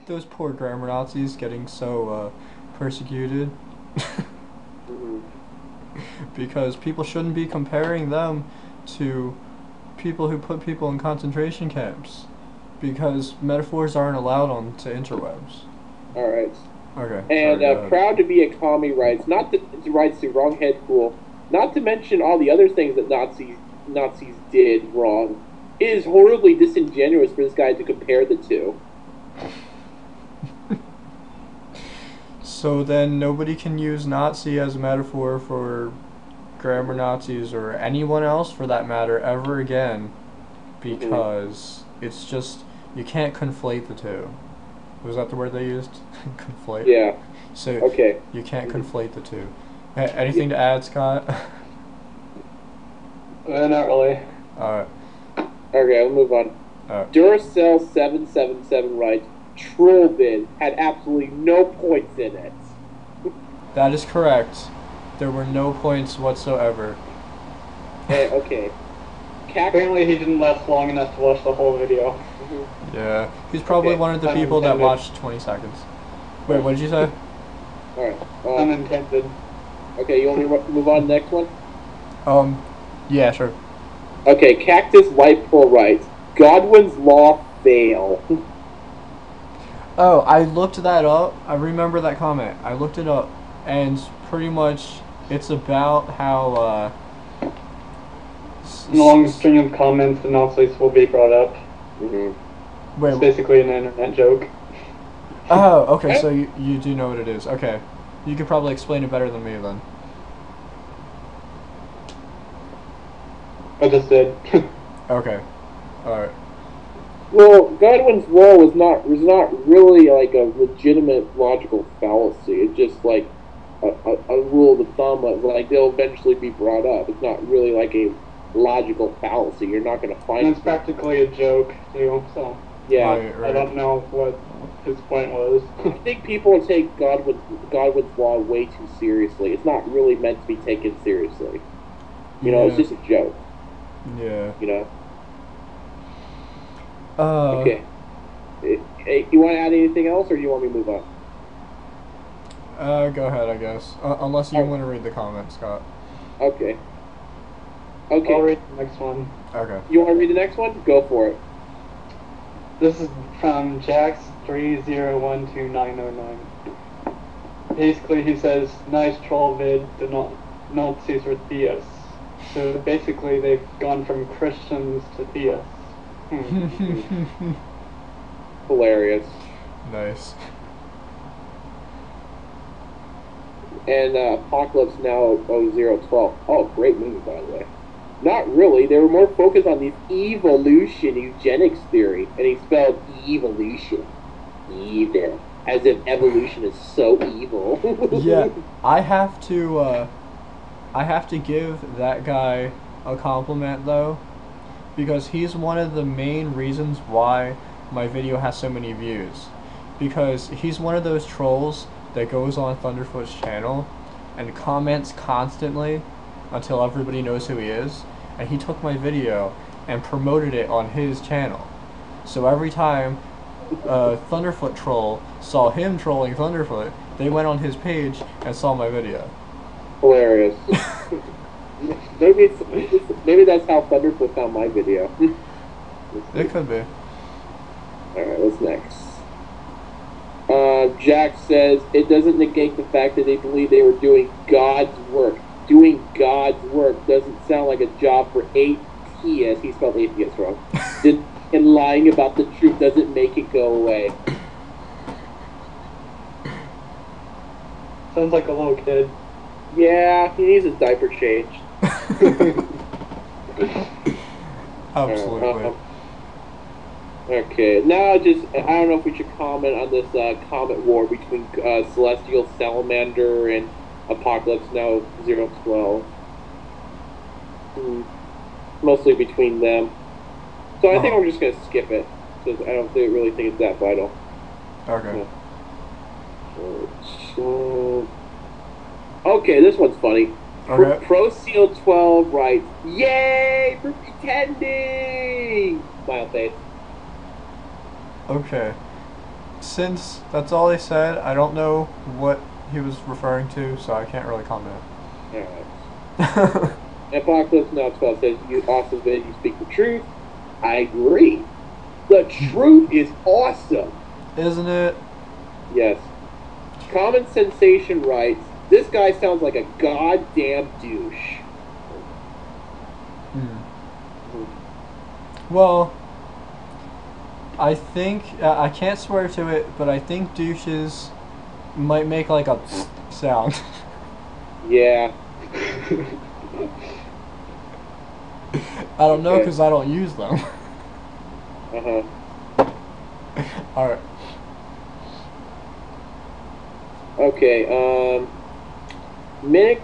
those poor grammar Nazis getting so persecuted. Mhm. Because people shouldn't be comparing them to people who put people in concentration camps. Because metaphors aren't allowed on to interwebs. All right. Okay, And sorry, go ahead. proud to be a commie writes, not that it writes to wrong head cool, not to mention all the other things that Nazis did wrong. It is horribly disingenuous for this guy to compare the two. So then nobody can use Nazi as a metaphor for grammar Nazis or anyone else for that matter ever again because it's just, you can't conflate the two. Was that the word they used? Conflate? Yeah. So Okay. you can't conflate the two. Anything to add, Scott? Not really. Alright. Okay, I'll move on. Duracell777 writes, Trollbid had absolutely no points in it. That is correct. There were no points whatsoever. Okay. Apparently he didn't last long enough to watch the whole video. Mm-hmm. Yeah. He's probably one of the people that watched 20 seconds. Wait, what did you say? Alright. Unintended. Okay, you want me to move on to the next one? Yeah, sure. Okay, Cactus Light Pole writes, Godwin's Law fail. Oh, I looked that up. I remember that comment. I looked it up, and pretty much it's about how, In a long string of comments, the Nazis will be brought up. Mm-hmm. Wait, It's basically an internet joke. oh, okay, so you do know what it is. Okay. You could probably explain it better than me then. I just did. Okay. Alright. Well, Godwin's law was not really like a legitimate logical fallacy. It's just like a rule of thumb of like they'll eventually be brought up. It's not really like a logical fallacy. You're not going to find. And it's practically a joke too. So Yeah, Right. I don't know what his point was. I think people take Godwin's law way too seriously. It's not really meant to be taken seriously. You know, it's just a joke. Yeah. You know. Okay. You want to add anything else, or do you want me to move on? Go ahead, I guess. Unless you want to read the comment, Scott. Okay. Okay. I'll read the next one. Okay. You want to read the next one? Go for it. This is from Jax30129009. Basically, he says, "Nice troll vid. The Nazis were theists." So basically, they've gone from Christians to theists. Hilarious. Nice. And Apocalypse Now 0012. Oh, great movie, by the way. Not really. They were more focused on this evolution eugenics theory, and he spelled evolution. Evil. As if evolution is so evil. Yeah, I have to give that guy a compliment though, because he's one of the main reasons why my video has so many views. Because he's one of those trolls that goes on Thunderfoot's channel and comments constantly until everybody knows who he is, and he took my video and promoted it on his channel. So every time a Thunderfoot troll saw him trolling Thunderfoot, they went on his page and saw my video. Hilarious. maybe that's how Thunderfoot found my video. It could be. Alright, what's next? Jack says, it doesn't negate the fact that they believe they were doing God's work. Doing God's work doesn't sound like a job for atheists. He spelled atheist wrong. And lying about the truth doesn't make it go away. Sounds like a little kid. Yeah, he needs his diaper changed. Absolutely. Okay, now I don't know if we should comment on this comment war between Celestial Salamander and Apocalypse Now 012. Mostly between them. So I think we're just going to skip it, because I don't really think it's that vital. Okay. Okay, this one's funny. Okay. ProSeal12 writes, "Yay for pretending!" Smile face. Okay. since that's all he said, I don't know what he was referring to, so I can't really comment. Alright. Apocalypse Now 12 says, you awesome vid, you speak the truth. I agree. The truth is awesome. Isn't it? Yes. Common Sensation writes, this guy sounds like a goddamn douche. Well, I think, I can't swear to it, but I think douches might make like a sound. Yeah. I don't know because I don't use them. Uh-huh. Alright. Okay, Mini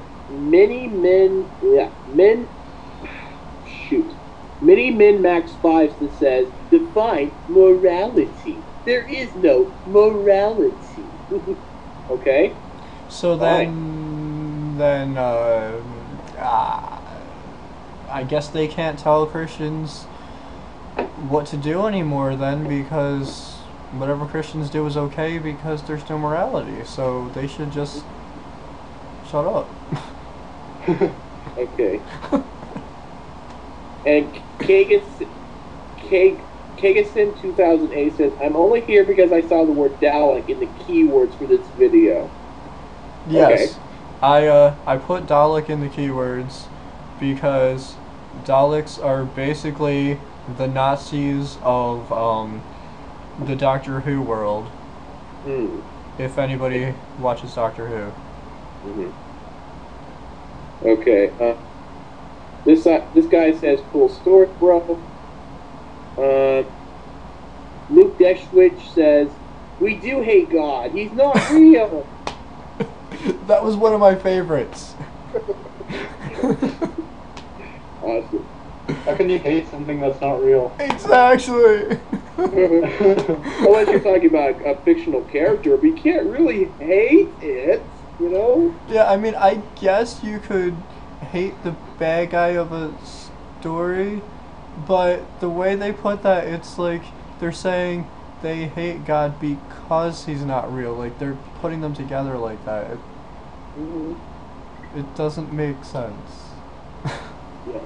Min Max 5 that says, define morality. There is no morality. Okay? So then, I guess they can't tell Christians what to do anymore then, because whatever Christians do is okay because there's no morality. So they should just shut up. Okay. And Kageson 2008 says, I'm only here because I saw the word Dalek in the keywords for this video. Yes. Okay. I put Dalek in the keywords because Daleks are basically the Nazis of the Doctor Who world. If anybody watches Doctor Who. Okay. This guy says, cool story, bro. Luke Deschwich says, we do hate God. He's not real. That was one of my favorites. Awesome. How can you hate something that's not real? Exactly. Unless you're talking about a fictional character, but you can't really hate it, you know? Yeah, I mean, I guess you could hate the bad guy of a story, but the way they put that, it's like they're saying they hate God because he's not real. Like, they're putting them together like that. It doesn't make sense. Yes.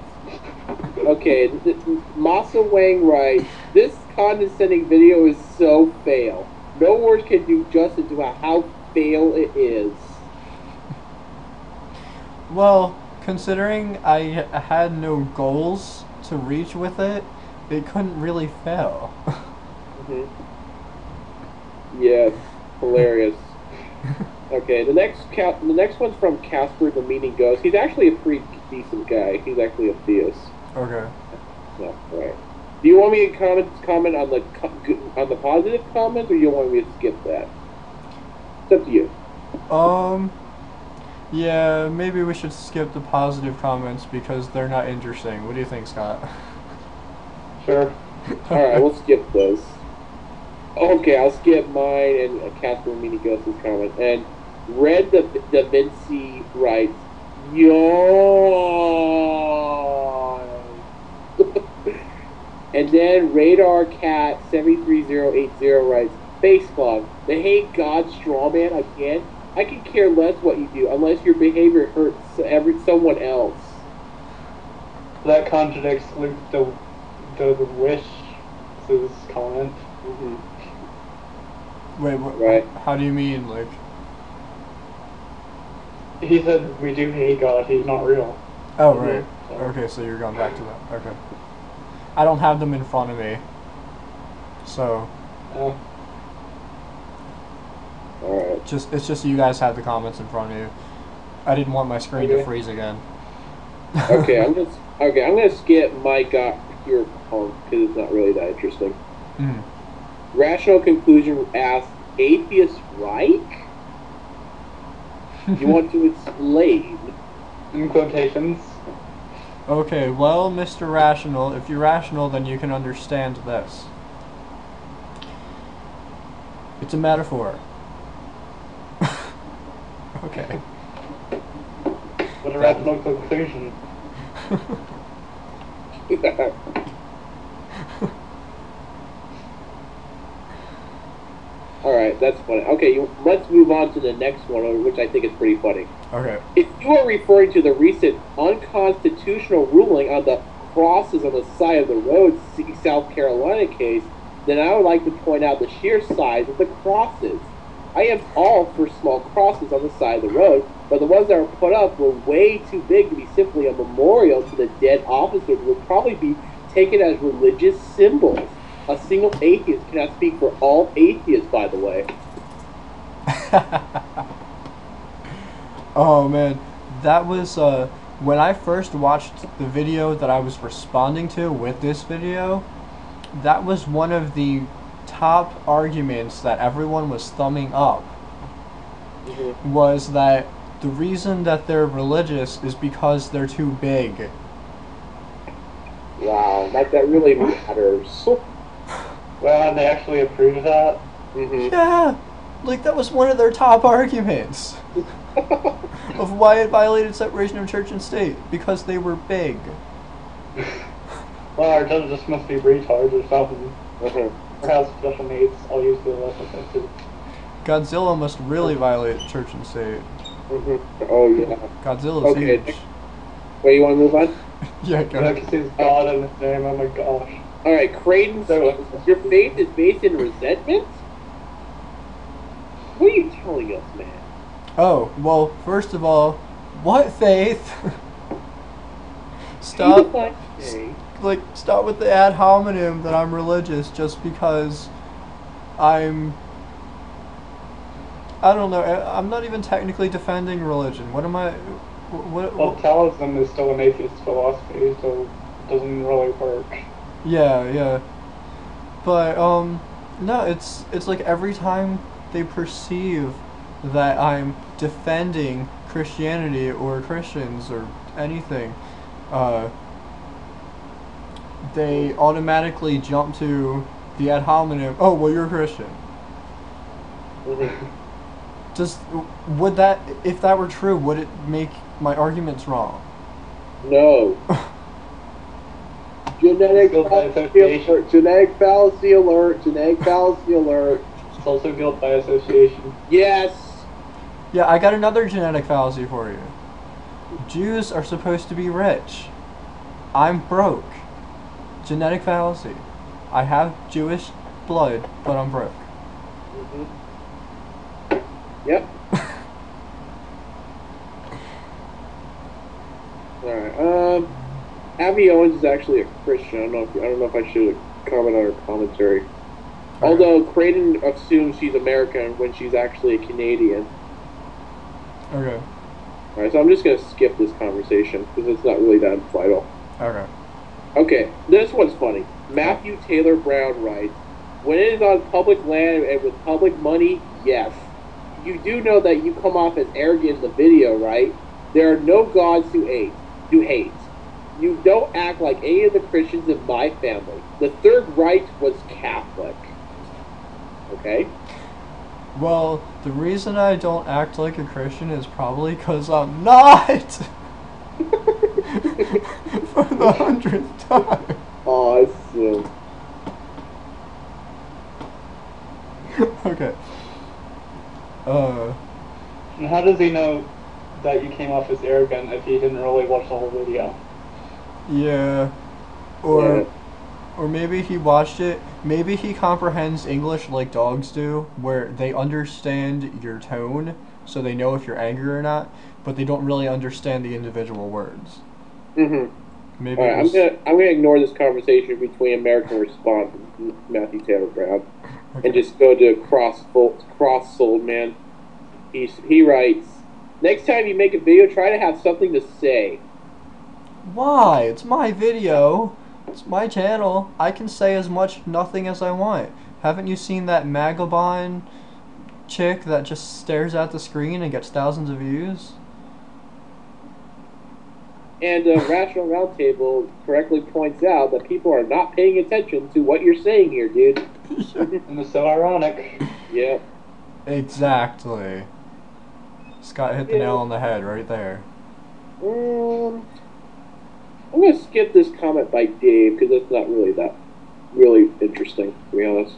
Okay, Masa Wang writes, this condescending video is so fail. No words can do justice to how fail it is. Well, considering I had no goals to reach with it, it couldn't really fail. Yes, hilarious. Okay, the next one's from Casper the Meaning Ghost. He's actually a pretty decent guy. He's actually a theist. Okay. Yeah, right. Do you want me to comment on the positive comments, or do you want me to skip that? It's up to you. Yeah, maybe we should skip the positive comments because they're not interesting. What do you think, Scott? Sure. Alright, we'll skip those. Okay, I'll skip mine and Casper Mini Ghost's comment. And Red Da Vinci writes, yawn. And then Radar Cat 73080 writes, Face Clog, the hate God strawman again? I can care less what you do unless your behavior hurts someone else. That contradicts Luke the Wish's comment. Wait, what? Right. How do you mean, like? He said we do hate God. He's not real. Oh, right. Okay, so you're going back to that. Okay. I don't have them in front of me, so. Alright. It's just you guys had the comments in front of you. I didn't want my screen to freeze again. Okay, I'm gonna skip my Got Pure Punk because it's not really that interesting. Rational Conclusion asks, Atheist Reich? You want to explain? In quotations. Okay, well, Mr. Rational, if you're rational, then you can understand this. It's a metaphor. Okay. What a rational conclusion. All right, that's funny. Okay, let's move on to the next one, which I think is pretty funny. Okay. If you are referring to the recent unconstitutional ruling on the crosses on the side of the road South Carolina case, then I would like to point out the sheer size of the crosses. I am all for small crosses on the side of the road, but the ones that were put up were way too big to be simply a memorial to the dead officers and would probably be taken as religious symbols. A single atheist cannot speak for all atheists, by the way. Oh man, that was when I first watched the video that I was responding to with this video, that was one of the top arguments that everyone was thumbing up. Mm-hmm. Was that the reason that they're religious is because they're too big. Wow, that really matters. Well, and they actually approved that. Mm-hmm. Yeah, like that was one of their top arguments of why it violated separation of church and state, because they were big. Well, our judges just must be retards or something. Mm-hmm. Or have special needs. I'll use the lesson too. Godzilla must really violate church and state. Mm-hmm. Oh yeah. Godzilla's huge. Wait, you want to move on? Yeah, go ahead. Because he's God in his name. Oh my gosh. All right, Creighton. So, your faith is based in resentment. What are you telling us, man? Oh, well, first of all, what faith? Stop. Stop with the ad hominem that I'm religious just because I don't know. I'm not even technically defending religion. What am I? Well, Taoism is still an atheist philosophy, so it doesn't really work. Yeah. But no, it's like every time they perceive that I'm defending Christianity or Christians or anything, they automatically jump to the ad hominem. Oh, well, you're a Christian. Would that, if that were true, would it make my arguments wrong? No. Genetic fallacy alert. It's also guilt by association. Yes. Yeah, I got another genetic fallacy for you. Jews are supposed to be rich. I'm broke. Genetic fallacy. I have Jewish blood, but I'm broke. Mm-hmm. Yep. Alright, Abby Owens is actually a Christian. I don't know if I should comment on her commentary. Although Creighton assumes she's American when she's actually a Canadian. Okay. Alright, so I'm just gonna skip this conversation because it's not really that vital. Okay. Okay, this one's funny. Matthew Taylor Brown writes, when it is on public land and with public money, yes. You do know that you come off as arrogant in the video, right? There are no gods to hate. You don't act like any of the Christians in my family. The Third Reich was Catholic. Okay? Well, the reason I don't act like a Christian is probably because I'm not! For the 100th time. Awesome. Okay. And how does he know that you came off as arrogant if he didn't really watch the whole video? Yeah. Or maybe he watched it. Maybe he comprehends English like dogs do, where they understand your tone, so they know if you're angry or not, but they don't really understand the individual words. Mm-hmm. Maybe. All right, I'm gonna ignore this conversation between American Response and Matthew Taylor Brown, and just go to Cross Sold Man. He writes, next time you make a video, try to have something to say. Why? It's my video. It's my channel. I can say as much nothing as I want. Haven't you seen that Magabon chick that just stares at the screen and gets thousands of views? And Rational Roundtable correctly points out that people are not paying attention to what you're saying here, dude. And it's so ironic. Yeah. Exactly. Scott hit the nail on the head right there. I'm going to skip this comment by Dave because it's not really interesting, to be honest.